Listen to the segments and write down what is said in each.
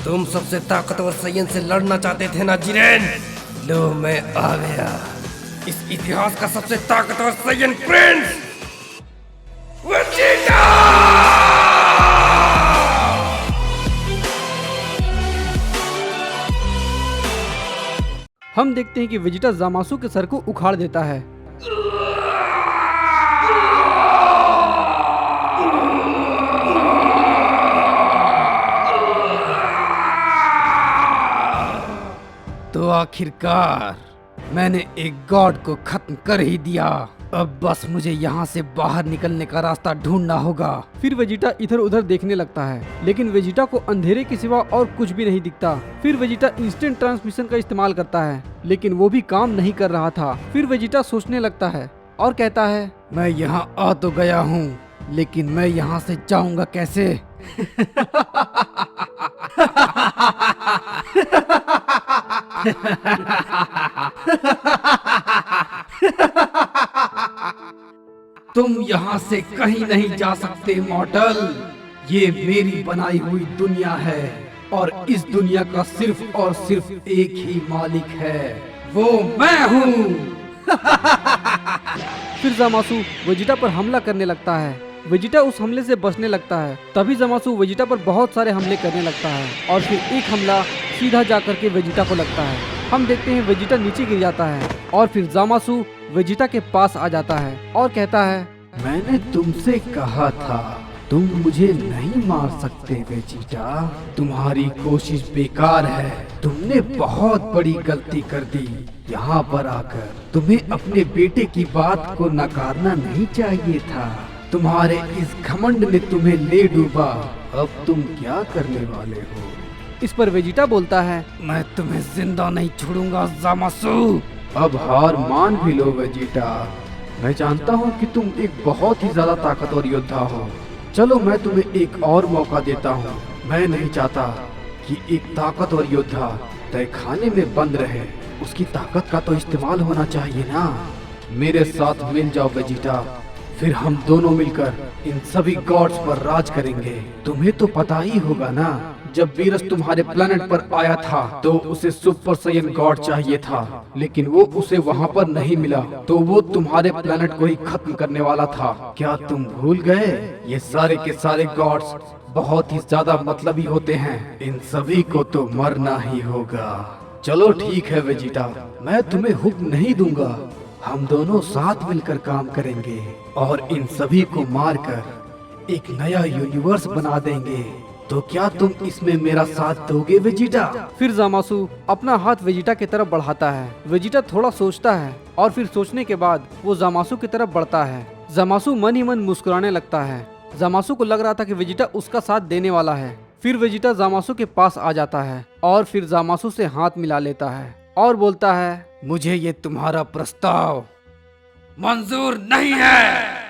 तुम सबसे ताकतवर साइयन से लड़ना चाहते थे ना जिरेन? लो मैं आ गया, इस इतिहास का सबसे ताकतवर साइयन प्रिंस वेजिटा! हम देखते हैं कि वेजिटा ज़ामासु के सर को उखाड़ देता है। तो आखिरकार मैंने एक गॉड को खत्म कर ही दिया। अब बस मुझे यहाँ से बाहर निकलने का रास्ता ढूंढना होगा। फिर वेजिटा इधर उधर देखने लगता है, लेकिन वेजिटा को अंधेरे के सिवा और कुछ भी नहीं दिखता। फिर वेजिटा इंस्टेंट ट्रांसमिशन का इस्तेमाल करता है, लेकिन वो भी काम नहीं कर रहा था। फिर वेजिटा सोचने लगता है और कहता है, मैं यहाँ आ तो गया हूँ, लेकिन मैं यहाँ से जाऊंगा कैसे? तुम यहाँ से कहीं नहीं जा सकते मॉर्टल। ये मेरी बनाई हुई दुनिया है और इस दुनिया का सिर्फ और सिर्फ एक ही मालिक है, वो मैं हूँ। फिर ज़ामासु वेजिटा पर हमला करने लगता है। वेजिटा उस हमले से बचने लगता है। तभी ज़ामासु वेजिटा पर बहुत सारे हमले करने लगता है और फिर एक हमला सीधा जाकर के वेजिटा को लगता है। हम देखते हैं वेजिटा नीचे गिर जाता है और फिर ज़ामासु वेजिटा के पास आ जाता है और कहता है, मैंने तुमसे कहा था तुम मुझे नहीं मार सकते वेजिटा। तुम्हारी कोशिश बेकार है। तुमने बहुत बड़ी गलती कर दी। यहाँ पर आकर तुम्हें अपने बेटे की बात को नकारना नहीं चाहिए था। तुम्हारे इस घमंड ने तुम्हें ले डूबा। अब तुम क्या करने वाले हो? इस पर वेजिटा बोलता है, मैं तुम्हें जिंदा नहीं छोड़ूंगा ज़ामासु। अब हार मान भी लो वेजिटा। मैं जानता हूँ कि तुम एक बहुत ही ज्यादा ताकतवर योद्धा हो। चलो मैं तुम्हें एक और मौका देता हूँ। मैं नहीं चाहता कि एक ताकतवर योद्धा तहखाने में बंद रहे। उसकी ताकत का तो इस्तेमाल होना चाहिए ना। मेरे साथ मिल जाओ वेजिटा, फिर हम दोनों मिलकर इन सभी गॉड्स पर राज करेंगे। तुम्हें तो पता ही होगा ना, जब वीरस तुम्हारे प्लेनेट पर आया था तो उसे सुपर साइयन गॉड चाहिए था, लेकिन वो उसे वहाँ पर नहीं मिला, तो वो तुम्हारे प्लेनेट को ही खत्म करने वाला था। क्या तुम भूल गए? ये सारे के सारे गॉड्स बहुत ही ज्यादा मतलबी होते हैं। इन सभी को तो मरना ही होगा। चलो ठीक है वेजिटा, मैं तुम्हें हुक्म नहीं दूंगा। हम दोनों साथ मिलकर काम करेंगे और इन सभी को मारकर एक नया यूनिवर्स बना देंगे। तो क्या तुम इसमें मेरा साथ दोगे वेजिटा? फिर ज़ामासु अपना हाथ वेजिटा की तरफ बढ़ाता है। वेजिटा थोड़ा सोचता है और फिर सोचने के बाद वो ज़ामासु की तरफ बढ़ता है। ज़ामासु मन ही मन मुस्कुराने लगता है। ज़ामासु को लग रहा था कि वेजिटा उसका साथ देने वाला है। फिर वेजिटा ज़ामासु के पास आ जाता है और फिर ज़ामासु से हाथ मिला लेता है और बोलता है, मुझे ये तुम्हारा प्रस्ताव मंजूर नहीं है।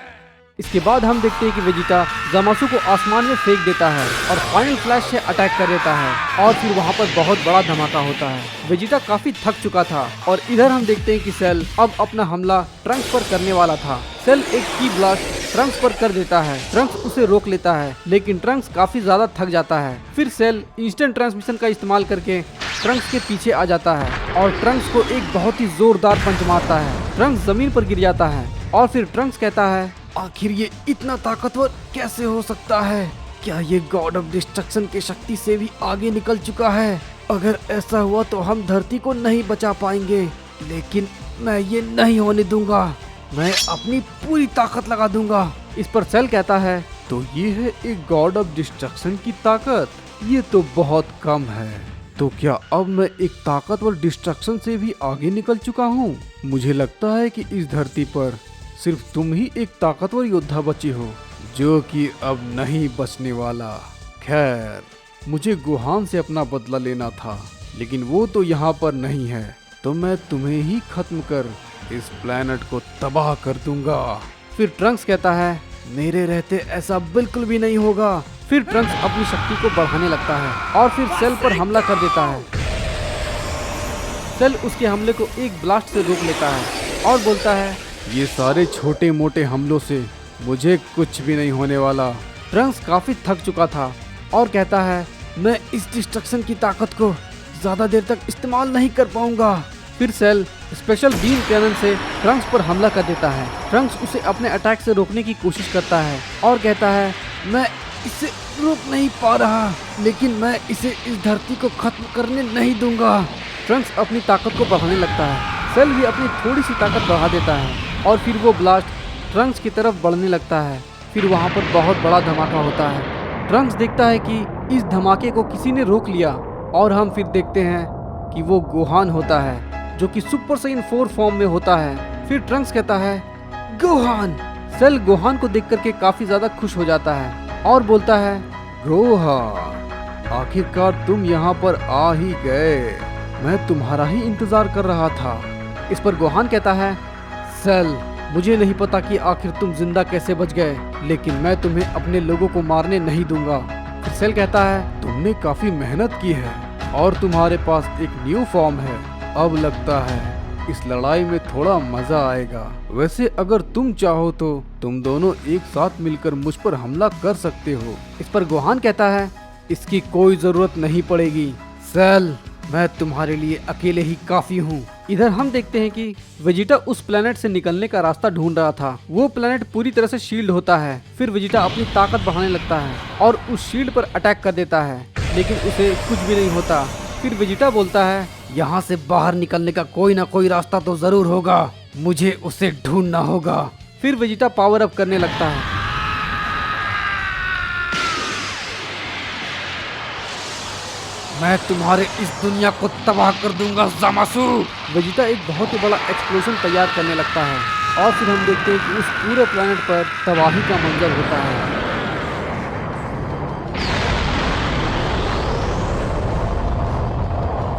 इसके बाद हम देखते हैं कि वेजिटा ज़ामासु को आसमान में फेंक देता है और फाइनल फ्लैश से अटैक कर देता है और फिर वहाँ पर बहुत बड़ा धमाका होता है। वेजिटा काफी थक चुका था और इधर हम देखते हैं कि सेल अब अपना हमला ट्रंक्स पर करने वाला था। सेल एक की ब्लास्ट ट्रंक्स पर कर देता है। ट्रंक्स उसे रोक लेता है, लेकिन ट्रंक्स काफी ज्यादा थक जाता है। फिर सेल इंस्टेंट ट्रांसमिशन का इस्तेमाल करके ट्रंक्स के पीछे आ जाता है और ट्रंक्स को एक बहुत ही जोरदार पंच मारता है। ट्रंक्स जमीन पर गिर जाता है और फिर ट्रंक्स कहता है, आखिर ये इतना ताकतवर कैसे हो सकता है? क्या ये गॉड ऑफ डिस्ट्रक्शन की शक्ति से भी आगे निकल चुका है? अगर ऐसा हुआ तो हम धरती को नहीं बचा पाएंगे, लेकिन मैं ये नहीं होने दूंगा। मैं अपनी पूरी ताकत लगा दूंगा। इस पर सेल कहता है, तो ये है एक गॉड ऑफ डिस्ट्रक्शन की ताकत? ये तो बहुत कम है। तो क्या अब मैं एक ताकतवर डिस्ट्रक्शन से भी आगे निकल चुका हूँ? मुझे लगता है कि इस धरती पर सिर्फ तुम ही एक ताकतवर योद्धा बचे हो, जो कि अब नहीं बचने वाला। खैर, मुझे गुहान से अपना बदला लेना था, लेकिन वो तो यहाँ पर नहीं है, तो मैं तुम्हें ही खत्म कर इस प्लेनेट को तबाह कर दूंगा। फिर ट्रंक्स कहता है, मेरे रहते ऐसा बिल्कुल भी नहीं होगा। फिर ट्रंक्स अपनी शक्ति को बढ़ाने लगता है और फिर सेल पर हमला कर देता है। सेल उसके हमले को एक ब्लास्ट से रोक लेता है और बोलता है, ये सारे छोटे मोटे हमलों से मुझे कुछ भी नहीं होने वाला। ट्रंक्स काफी थक चुका था और कहता है मैं इस डिस्ट्रक्शन की ताकत को ज्यादा देर तक इस्तेमाल नहीं कर पाऊंगा। फिर सेल स्पेशल बीम कैनन से ट्रंक्स पर हमला कर देता है। ट्रंक्स उसे अपने अटैक से रोकने की कोशिश करता है और कहता है मैं इसे रोक नहीं पा रहा, लेकिन मैं इसे इस धरती को खत्म करने नहीं दूंगा। ट्रंक्स अपनी ताकत को बढ़ाने लगता है। सेल भी अपनी थोड़ी सी ताकत बढ़ा देता है और फिर वो ब्लास्ट ट्रंक्स की तरफ बढ़ने लगता है। फिर वहाँ पर बहुत बड़ा धमाका होता है। ट्रंक्स देखता है कि इस धमाके को किसी ने रोक लिया और हम फिर देखते हैं कि वो गोहान होता है जो कि सुपर साइन 4 फॉर्म में होता है। फिर ट्रंक्स कहता है गोहान। सेल गोहान को देख करके काफी ज्यादा खुश हो जाता है और बोलता है गोहान, आखिरकार तुम यहाँ पर आ ही गए। मैं तुम्हारा ही इंतजार कर रहा था। इस पर गोहान कहता है सेल, मुझे नहीं पता कि आखिर तुम जिंदा कैसे बच गए, लेकिन मैं तुम्हें अपने लोगों को मारने नहीं दूंगा। फिर सेल कहता है तुमने काफी मेहनत की है और तुम्हारे पास एक न्यू फॉर्म है। अब लगता है इस लड़ाई में थोड़ा मजा आएगा। वैसे अगर तुम चाहो तो तुम दोनों एक साथ मिलकर मुझ पर हमला कर सकते हो। इस पर गोहान कहता है इसकी कोई जरूरत नहीं पड़ेगी सेल, मैं तुम्हारे लिए अकेले ही काफी हूँ। इधर हम देखते हैं कि वेजिटा उस प्लेनेट से निकलने का रास्ता ढूंढ रहा था। वो प्लेनेट पूरी तरह से शील्ड होता है। फिर वेजिटा अपनी ताकत बढ़ाने लगता है और उस शील्ड पर अटैक कर देता है, लेकिन उसे कुछ भी नहीं होता। फिर वेजिटा बोलता है यहाँ से बाहर निकलने का कोई ना कोई रास्ता तो जरूर होगा, मुझे उसे ढूंढना होगा। फिर वेजिटा पावर अप करने लगता है। मैं तुम्हारे इस दुनिया को तबाह कर दूंगा ज़ामासु। वेजिटा एक बहुत ही बड़ा एक्सप्लोजन तैयार करने लगता है और फिर हम देखते हैं कि उस पूरे प्लेनेट पर तबाही का मंजर होता है।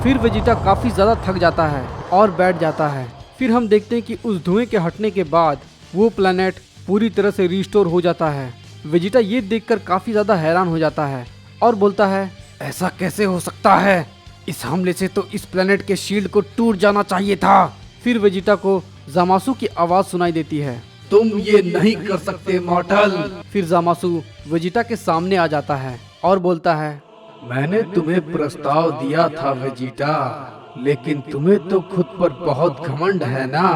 फिर वेजिटा काफी ज्यादा थक जाता है और बैठ जाता है। फिर हम देखते हैं कि उस धुएं के हटने के बाद वो प्लेनेट पूरी तरह से रिस्टोर हो जाता है। वेजिटा ये देखकर काफी ज्यादा हैरान हो जाता है और बोलता है ऐसा कैसे हो सकता है? इस हमले से तो इस प्लेनेट के शील्ड को टूट जाना चाहिए था। फिर वेजिटा को ज़ामासु की आवाज सुनाई देती है तुम ये नहीं कर सकते मॉर्टल। फिर ज़ामासु वेजिटा के सामने आ जाता है और बोलता है मैंने तुम्हें प्रस्ताव दिया था वेजिटा, लेकिन तुम्हें तो खुद पर बहुत घमंड है ना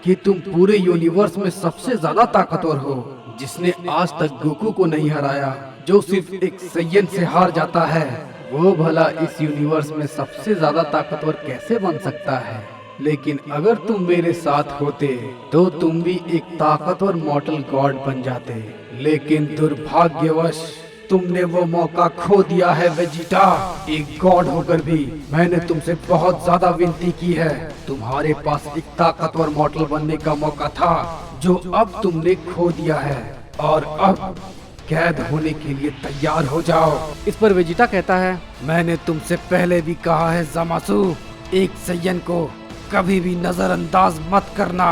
कि तुम पूरे यूनिवर्स में सबसे ज्यादा ताकतवर हो, जिसने आज तक गोकू को नहीं हराया, जो सिर्फ एक सैयन से हार जाता है। वो भला इस यूनिवर्स में सबसे ज्यादा ताकतवर कैसे बन सकता है? लेकिन अगर तुम मेरे साथ होते तो तुम भी एक ताकतवर मॉर्टल गॉड बन जाते, लेकिन दुर्भाग्यवश तुमने वो मौका खो दिया है वेजिटा। एक गॉड होकर भी मैंने तुमसे बहुत ज्यादा विनती की है। तुम्हारे पास एक ताकतवर मॉर्टल बनने का मौका था जो अब तुमने खो दिया है, और अब कैद होने के लिए तैयार हो जाओ। इस पर वेजिटा कहता है मैंने तुमसे पहले भी कहा है ज़ामासु, एक सैयन को कभी भी नजरअंदाज मत करना।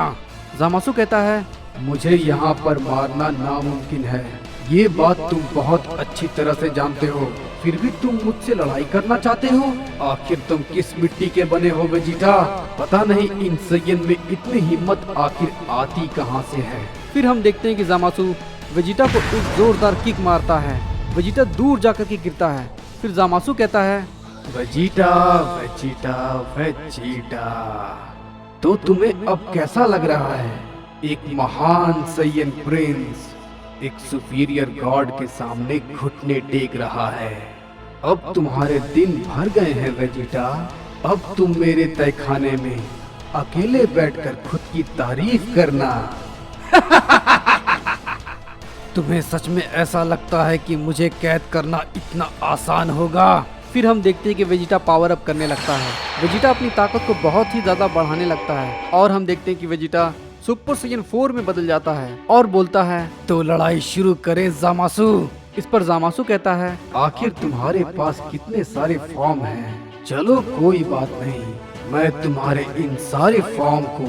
ज़ामासु कहता है मुझे यहाँ पर मारना नामुमकिन है, ये बात तुम बहुत अच्छी तरह से जानते हो, फिर भी तुम मुझसे लड़ाई करना चाहते हो। आखिर तुम किस मिट्टी के बने हो वेजिटा? पता नहीं इन सैयन में इतनी हिम्मत आखिर आती कहाँ से है। फिर हम देखते हैं कि ज़ामासु वेजिटा को एक जोरदार किक मारता है। वेजिटा दूर जाकर के गिरता है। फिर ज़ामासु कहता है वेजिटा वेजिटा वेजिटा, तो तुम्हें अब कैसा लग रहा है? एक महान सैयन प्रिंस एक सुपीरियर गॉड के सामने घुटने टेक रहा है। अब तुम्हारे दिन भर गए हैं वेजिटा। अब तुम मेरे तहखाने में अकेले बैठकर खुद की तारीफ करना। तुम्हें सच में ऐसा लगता है कि मुझे कैद करना इतना आसान होगा? फिर हम देखते हैं कि वेजिटा पावर अप करने लगता है। वेजिटा अपनी ताकत को बहुत ही ज्यादा बढ़ाने लगता है और हम देखते हैं कि वेजिटा सुपर सैयन 4 में बदल जाता है और बोलता है तो लड़ाई शुरू करें ज़ामासु। इस पर ज़ामासु कहता है आखिर तुम्हारे पास कितने सारे फॉर्म हैं? चलो कोई बात नहीं, मैं तुम्हारे इन सारे फॉर्म को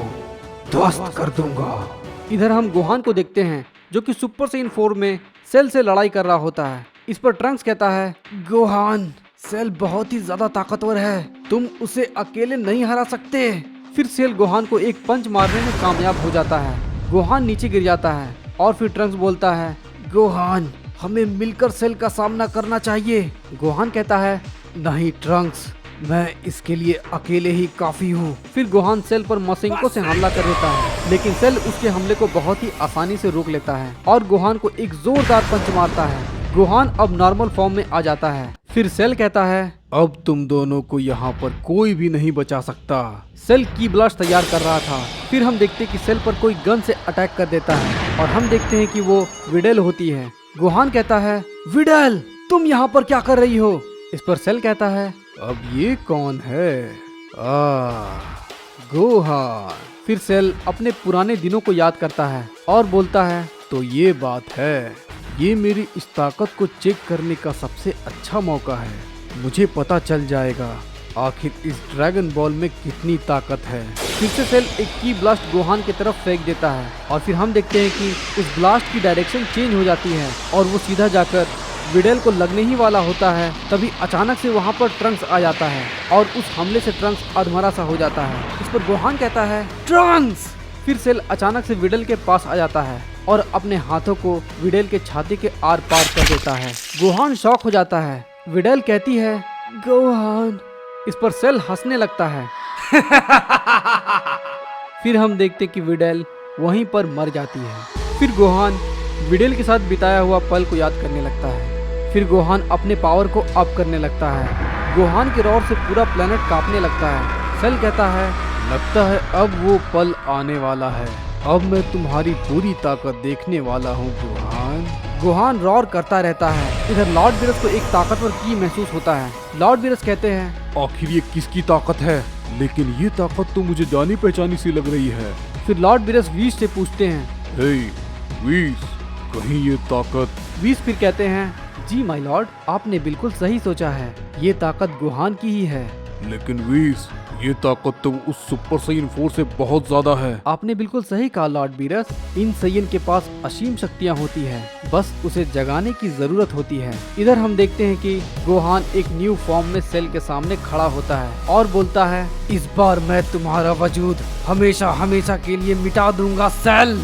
ध्वस्त कर दूंगा। इधर हम गोहान को देखते हैं जो कि सुपर सैयन 4 में सेल से लड़ाई कर रहा होता है। इस पर ट्रंक्स कहता है गोहान, सेल बहुत ही ज्यादा ताकतवर है, तुम उसे अकेले नहीं हरा सकते। फिर सेल गोहान को एक पंच मारने में कामयाब हो जाता है। गोहान नीचे गिर जाता है और फिर ट्रंक्स बोलता है गोहान, हमें मिलकर सेल का सामना करना चाहिए। गोहान कहता है, नहीं ट्रंक्स, मैं इसके लिए अकेले ही काफी हूँ। फिर गोहान सेल पर मसिंको से हमला कर देता है, लेकिन सेल उसके हमले को बहुत ही आसानी से रोक लेता है और गोहान को एक जोरदार पंच मारता है। गोहान अब नॉर्मल फॉर्म में आ जाता है। फिर सेल कहता है, अब तुम दोनों को यहाँ पर कोई भी नहीं बचा सकता। सेल की ब्लास्ट तैयार कर रहा था। फिर हम देखते हैं कि सेल पर कोई गन से अटैक कर देता है और हम देखते हैं कि वो विडेल होती है। गोहान कहता है, विडेल तुम यहाँ पर क्या कर रही हो? इस पर सेल कहता है, अब ये कौन है? गोहान। फिर सेल अपने पुराने दिनों को याद करता है और बोलता है, तो ये बात है, ये मेरी इस ताकत को चेक करने का सबसे अच्छा मौका है। मुझे पता चल जाएगा आखिर इस ड्रैगन बॉल में कितनी ताकत है। फिर से सेल एक की ब्लास्ट गोहान की तरफ फेंक देता है और फिर हम देखते हैं कि उस ब्लास्ट की डायरेक्शन चेंज हो जाती है और वो सीधा जाकर विडेल को लगने ही वाला होता है। तभी अचानक से वहाँ पर ट्रंक्स आ जाता है और उस हमले से ट्रंक्स अधमरा सा हो जाता है। इस पर गोहान कहता है, ट्रंक्स। फिर सेल अचानक से विडेल के पास आ जाता है और अपने हाथों को विडेल के छाती के आर पार कर देता है। गोहान शॉक हो जाता है। विडेल कहती है, गोहान। इस पर सेल हंसने लगता है। फिर हम देखते कि विडेल वहीं पर मर जाती है। फिर गोहान विडेल के साथ बिताया हुआ पल को याद करने लगता है। फिर गोहान अपने पावर को अप करने लगता है। गोहान के रोर से पूरा प्लेनेट कांपने लगता है। सेल कहता है, लगता है अब वो पल आने वाला है। अब मैं तुम्हारी पूरी ताकत देखने वाला हूँ गोहान। गोहान रॉर करता रहता है। इधर लॉर्ड बीरस को एक ताकतवर की महसूस होता है। लॉर्ड बीरस कहते हैं, आखिर ये किसकी ताकत है? लेकिन ये ताकत तो मुझे जानी पहचानी सी लग रही है। फिर लॉर्ड बीरस वीस से पूछते हैं, हे वीस, कहीं ये ताकत? वीस फिर कहते हैं, जी माय लॉर्ड, आपने बिल्कुल सही सोचा है, ये ताकत गोहान की ही है। लेकिन वीस, ये ताकत तो उस सुपर साइयन फोर्स से बहुत ज्यादा है। आपने बिल्कुल सही कहा लॉर्ड बीरस, इन साइयन के पास असीम शक्तियाँ होती है, बस उसे जगाने की जरूरत होती है। इधर हम देखते हैं कि गोहान एक न्यू फॉर्म में सेल के सामने खड़ा होता है और बोलता है, इस बार मैं तुम्हारा वजूद हमेशा हमेशा के लिए मिटा दूंगा सेल।